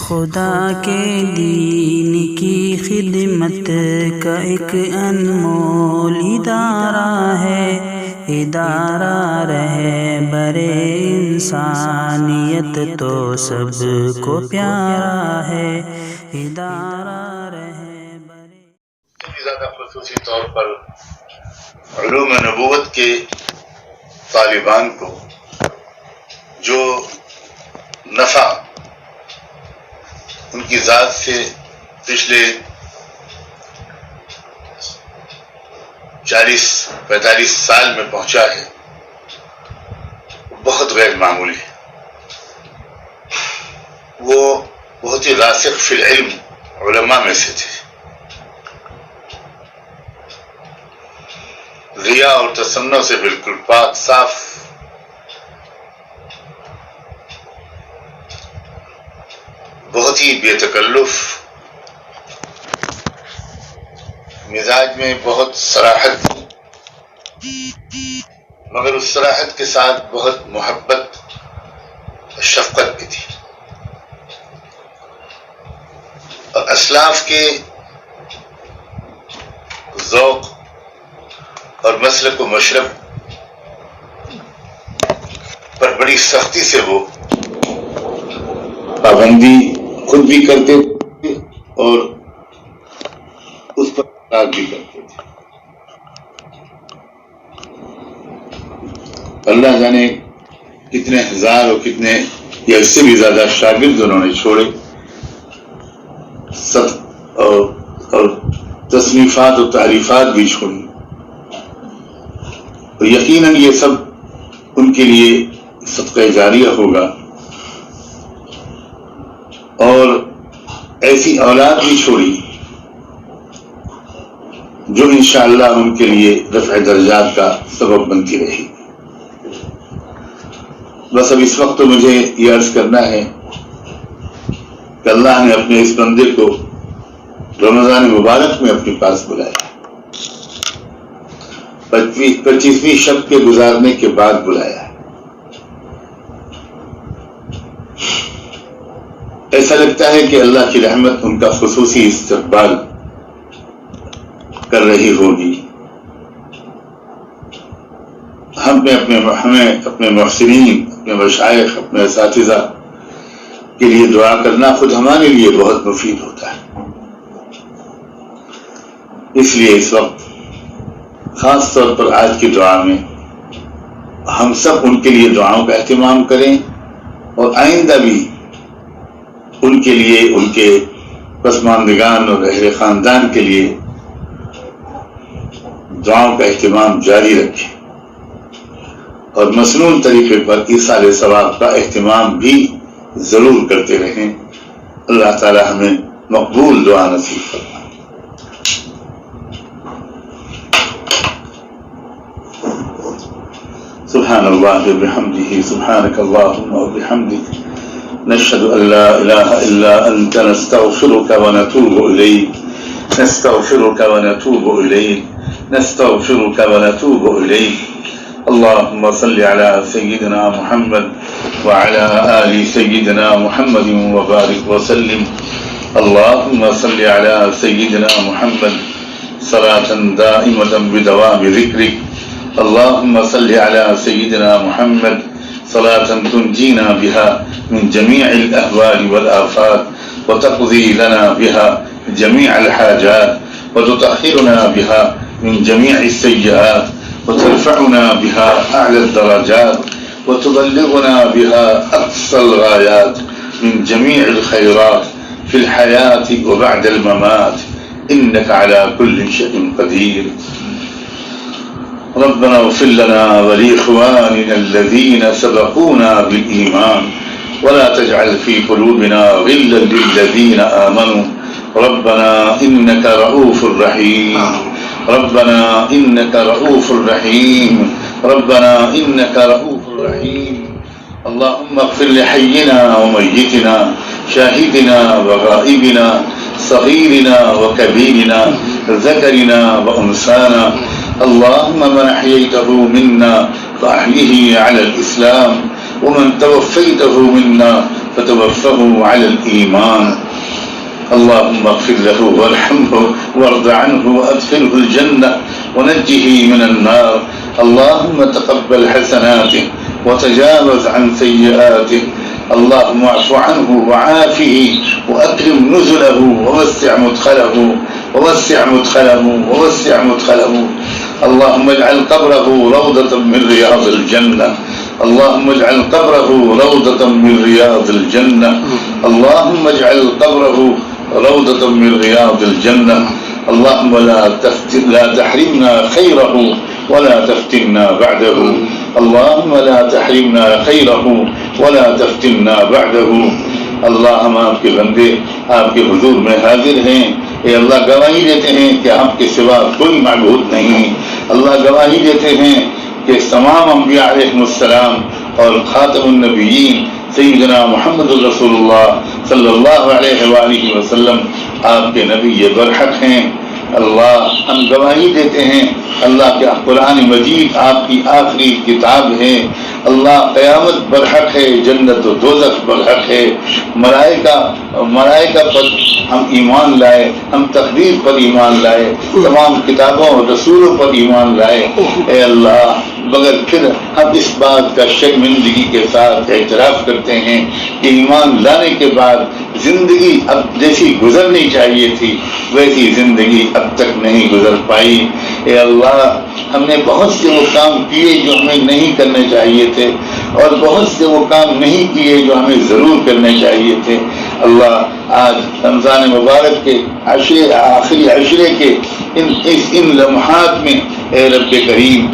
خدا کے دین کی خدمت کا ایک انمول ادارہ ہے، ادارہ رہے برے انسانیت تو سب کو پیارا ہے، ادارہ رہے برے۔ زیادہ خصوصی طور پر علوم نبوت کے طالبان کو جو نفع ان کی ذات سے پچھلے 40-45 سال میں پہنچا ہے، بہت غیر معمولی ہے۔ وہ بہت ہی راسخ فی العلم علماء میں سے تھے، ریا اور تصنع سے بالکل پاک صاف، بہت ہی بے تکلف، مزاج میں بہت صراحت، مگر اس صراحت کے ساتھ بہت محبت شفقت بھی تھی، اور اسلاف کے ذوق اور مسلک و مشرب پر بڑی سختی سے وہ پابندی خود بھی کرتے تھے اور اس پر اقرار بھی کرتے تھے۔ اللہ جانے کتنے ہزار اور کتنے یا اس سے بھی زیادہ شاگرد انہوں نے چھوڑے، اور تصنیفات اور تعریفات بھی چھوڑی، اور یقیناً یہ سب ان کے لیے صدقہ جاریہ ہوگا، اور ایسی اولاد بھی چھوڑی جو انشاءاللہ ان کے لیے رفع درجات کا سبب بنتی رہی۔ بس اب اس وقت تو مجھے یہ عرض کرنا ہے کہ اللہ نے اپنے اس بندے کو رمضان مبارک میں اپنے پاس بلایا، 25ویں شب کے گزارنے کے بعد بلایا۔ ایسا لگتا ہے کہ اللہ کی رحمت ان کا خصوصی استقبال کر رہی ہوگی۔ ہمیں اپنے محسنین، اپنے مشائخ، اپنے اساتذہ کے لیے دعا کرنا خود ہمارے لیے بہت مفید ہوتا ہے۔ اس لیے اس وقت خاص طور پر آج کی دعا میں ہم سب ان کے لیے دعاؤں کا اہتمام کریں، اور آئندہ بھی ان کے لیے، ان کے پسماندگان اور اہل خاندان کے لیے دعاؤں کا اہتمام جاری رکھیں، اور مسنون طریقے پر ایصال ثواب کا اہتمام بھی ضرور کرتے رہیں۔ اللہ تعالی ہمیں مقبول دعا نصیب فرمائے۔ سبحان اللہ وبحمدہ، سبحانک اللہم وبحمدک، نشہد ان لا الہ الا انت، نستغفرک ونتوب الیک، نستغفرک ونتوب الیک، نستغفرک ونتوب الیک۔ اللہم صل علی سیدنا محمد وعلی آل سیدنا محمد وبارک وسلم۔ اللہم صل علی سیدنا محمد صلاة دائمة بدوام ذکرک۔ اللہم صل علی سیدنا محمد صلاة تنجینا بها من جميع الأهوال والآفات، وتقضي لنا بها جميع الحاجات، وتطهرنا بها من جميع السيئات، وترفعنا بها أعلى الدرجات، وتبلغنا بها أقصى الغايات من جميع الخيرات في الحياة وبعد الممات، إنك على كل شيء قدير۔ ربنا اغفر لنا ولإخواننا الذين سبقونا بالإيمان، ولا تجعل في قلوبنا غلا للذين آمنوا، ربنا إنك رؤوف رحيم، ربنا إنك رؤوف رحيم، ربنا إنك رؤوف رحيم۔ اللهم اغفر لحينا وميتنا، شاهدنا وغائبنا، صغيرنا وكبيرنا، ذكرنا وأنثانا، اللهم من أحييته منا فأحيه على الإسلام، ومن توفيته منا فتوفه على الإيمان. اللهم اغفر له وارحمه وارض عنه وادخله الجنة ونجه من النار. اللهم تقبل حسناته وتجاوز عن سيئاته. اللهم اعف عنه وعافه وأكرم نزله ووسع مدخله. اللهم اجعل قبره روضة من رياض الجنة. اللهم اجعل قبره روضة من رياض الجنة. اللهم اجعل قبره روضة من رياض الجنة. اللهم لا تحرمنا خيره ولا تفتنا بعده. اللهم لا تحرمنا خيره ولا تفتنا بعده. اللہ ہم آپ کے بندے آپ کے حضور میں حاضر ہیں. اے اللہ گواہی دیتے ہیں کہ آپ کے سوا کوئی معبود نہیں. اللہ گواہی دیتے ہیں کہ تمام انبیاء علیہ السلام اور خاتم النبیین سیدنا محمد رسول اللہ صلی اللہ علیہ وآلہ وسلم آپ کے نبی برحق ہیں. اللہ ہم گواہی دیتے ہیں اللہ کے قرآن مجید آپ کی آخری کتاب ہے. اللہ قیامت برحق ہے، جنت و دوزخ برحق ہے. ملائکہ پر ہم ایمان لائے، ہم تقدیر پر ایمان لائے، تمام کتابوں اور رسولوں پر ایمان لائے. اے اللہ مگر پھر ہم اس بات کا شرمندگی کے ساتھ اعتراف کرتے ہیں کہ ایمان لانے کے بعد زندگی اب جیسی گزرنی چاہیے تھی ویسی زندگی اب تک نہیں گزر پائی. اے اللہ ہم نے بہت سے وہ کام کیے جو ہمیں نہیں کرنے چاہیے تھے اور بہت سے وہ کام نہیں کیے جو ہمیں ضرور کرنے چاہیے تھے. اللہ آج رمضان مبارک کے آخری عشرے کے ان لمحات میں اے رب کریم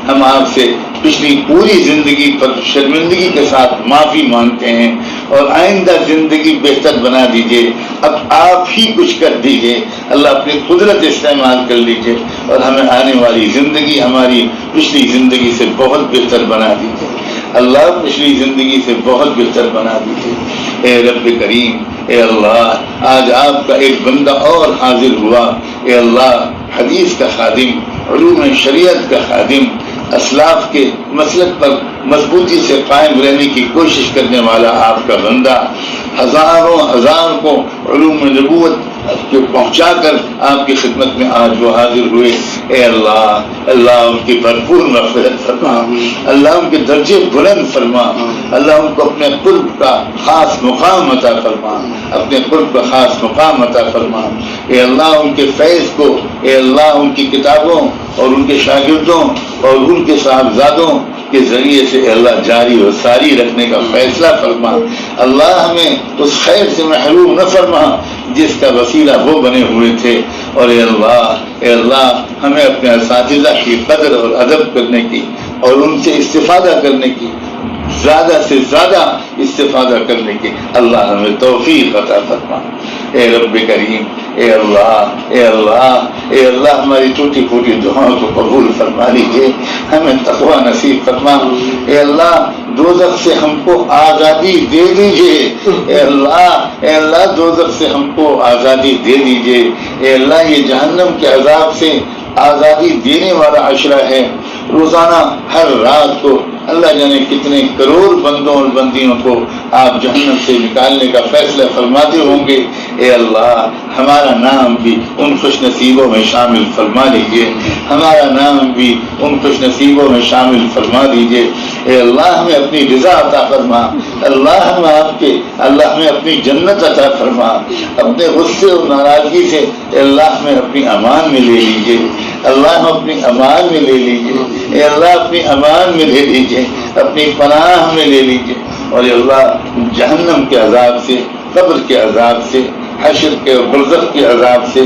ہم آپ سے پچھلی پوری زندگی پر شرمندگی کے ساتھ معافی مانگتے ہیں اور آئندہ زندگی بہتر بنا دیجیے. اب آپ ہی کچھ کر دیجیے. اللہ اپنی قدرت استعمال کر لیجیے اور ہمیں آنے والی زندگی ہماری پچھلی زندگی سے بہت بہتر بنا دیجیے. اللہ پچھلی زندگی سے بہت بہتر بنا دیجیے. اے رب کریم، اے اللہ آج آپ کا ایک بندہ اور حاضر ہوا. اے اللہ حدیث کا خادم، علوم شریعت کا خادم، اسلاف کے مسلک پر مضبوطی سے قائم رہنے کی کوشش کرنے والا آپ کا بندہ، ہزار کو علوم نبوت پہنچا کر آپ کی خدمت میں آج وہ حاضر ہوئے. اے اللہ ان کی بھرپور مغفرت فرما. اللہ ان کے درجے بلند فرما. اللہ ان کو اپنے قرب کا خاص مقام عطا فرما. اپنے قرب کا خاص مقام عطا فرما. اے اللہ ان کے فیض کو، اے اللہ ان کی کتابوں اور ان کے شاگردوں اور ان کے صاحبزادوں کے ذریعے سے اے اللہ جاری و ساری رکھنے کا فیصلہ فرما. اللہ ہمیں اس خیر سے محروم نہ فرما جس کا وسیلہ وہ بنے ہوئے تھے. اور اے اللہ ہمیں اپنے اساتذہ کی قدر اور ادب کرنے کی اور ان سے استفادہ کرنے کی، زیادہ سے زیادہ استفادہ کرنے کی اللہ ہمیں توفیق عطا فرما. اے رب کریم، اے اللہ ہماری ٹوٹی پھوٹی دعاؤں کو قبول فرما لیجیے. ہمیں تقوی نصیب فرما. اے اللہ دوزخ سے ہم کو آزادی دے دیجیے. اے اللہ دوزخ سے ہم کو آزادی دے دیجیے. اے اللہ یہ جہنم کے عذاب سے آزادی دینے والا عشرہ ہے. روزانہ ہر رات کو اللہ جانے کتنے کروڑ بندوں اور بندیوں کو آپ جہنم سے نکالنے کا فیصلہ فرماتے ہوں گے. اے اللہ ہمارا نام بھی ان خوش نصیبوں میں شامل فرما لیجیے. ہمارا نام بھی ان خوش نصیبوں میں شامل فرما دیجیے. اے اللہ ہمیں اپنی رضا عطا فرما. اللہ ہمیں اپنی جنت عطا فرما. اپنے غصے اور ناراضگی سے اے اللہ ہمیں اپنی امان میں لے لیجیے. اللہ ہم اپنی امان میں لے لیجیے. اے اللہ اپنی امان میں لے لیجیے، اپنی پناہ میں لے لیجیے. اور اے اللہ جہنم کے عذاب سے، قبر کے عذاب سے، حشر کے اور برزخ کے عذاب سے،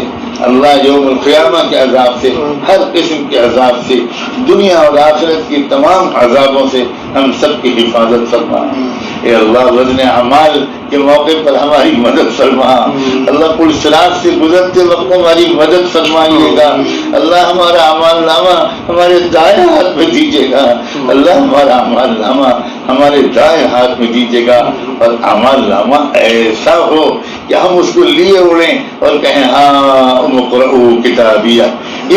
اللہ یوم القیامہ کے عذاب سے، ہر قسم کے عذاب سے، دنیا اور آخرت کی تمام عذابوں سے ہم سب کی حفاظت فرما. اے اللہ وزن اعمال کے موقع پر ہماری مدد فرما. اللہ پل صراط سے گزرتے وقت ہماری مدد فرمائیے گا. اللہ ہمارا اعمال نامہ ہمارے دائیں ہاتھ میں دیجیے گا. اللہ ہمارا اعمال نامہ ہمارے دائیں ہاتھ میں دیجیے گا اور اعمال نامہ ایسا ہو کہ ہم اس کو لیے اڑیں اور کہیں ہاں اقرؤوا کتابیہ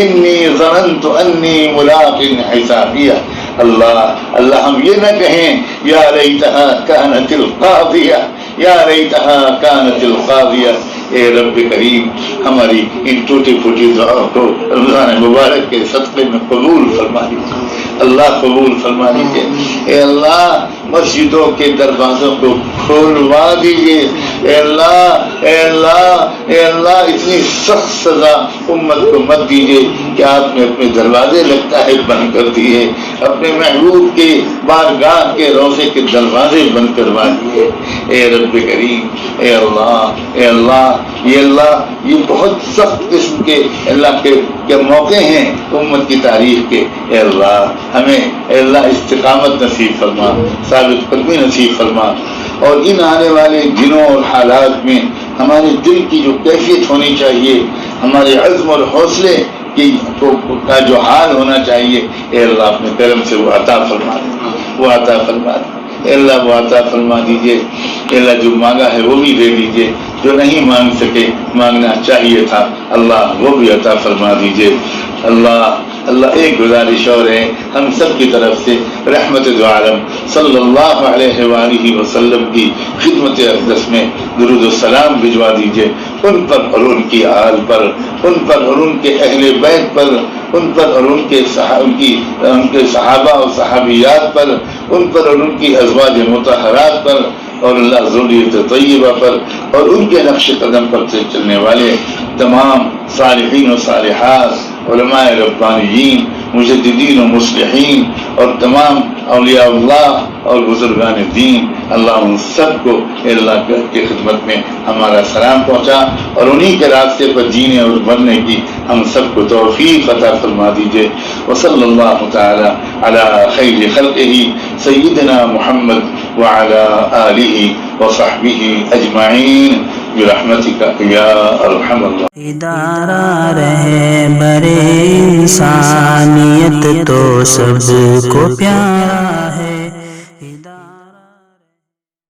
انی ظننت انی ملاق حسابیہ. اللہ ہم یہ نہ کہیں یا لیتہا کانت القاضیہ، یا لیتہا کانت القاضیہ۔ اے رب کریم ہماری ان ٹوٹی پھوٹی دعاؤں کو رمضان مبارک کے صدقے میں قبول فرما لیجیے، اللہ قبول فرما لیجیے۔ اے اللہ مسجدوں کے دروازوں کو کھولوا دیجیے، اے اللہ اے اللہ اے اللہ اتنی سخت سزا امت کو مت دیجیے کہ آپ نے اپنے دروازے لگتا ہے بند کر دیے، اپنے محبوب کے بارگاہ کے روضے کے دروازے بند کروا دیے۔ اے رب کریم اے اللہ اے اللہ یہ بہت سخت قسم کے اللہ کے موقع ہیں امت کی تاریخ کے۔ اے اللہ ہمیں اے اللہ استقامت نصیب فرما، ثابت قدمی نصیب فرما، اور ان آنے والے دنوں اور حالات میں ہمارے دل کی جو کیفیت ہونی چاہیے، ہمارے عزم اور حوصلے کا جو حال ہونا چاہیے، اے اللہ اپنے کرم سے وہ عطا فرما دے، وہ عطا فرما دے۔ اے اللہ وہ عطا فرما دیجیے، اے اللہ جو مانگا ہے وہ بھی دے دیجیے، جو نہیں مانگ سکے مانگنا چاہیے تھا اللہ وہ بھی عطا فرما دیجیے۔ اللہ ایک گزارش اور ہے ہم سب کی طرف سے، رحمت دو عالم صلی اللہ علیہ وآلہ وسلم کی خدمت اقدس میں درود و سلام بھجوا دیجیے، ان پر اور ان کی آل پر، ان پر اور ان کے اہل بیت پر، ان پر اور ان کے صحابہ اور صحابیات پر، ان پر اور ان کی ازواج مطہرات پر، اور اللہ ذریت طیبہ پر، اور ان کے نقش قدم پر سے چلنے والے تمام صالحین و صالحات، علماء ربانیین، مجددین و مصلحین، اور تمام اولیاء اللہ اور بزرگان دین، اللہ ان سب کو اللہ کی خدمت میں ہمارا سلام پہنچا، اور انہی کے راستے پر جینے اور مرنے کی ہم سب کو توفیق عطا فرما دیجیے۔ وصلی اللہ تعالی علی خیر خلقہ سیدنا محمد وعلی آلہ وصحبہ اجمعین برحمتک یا ارحم الراحمین۔ ادارہ رہبر انسانیت تو سب کو پیارا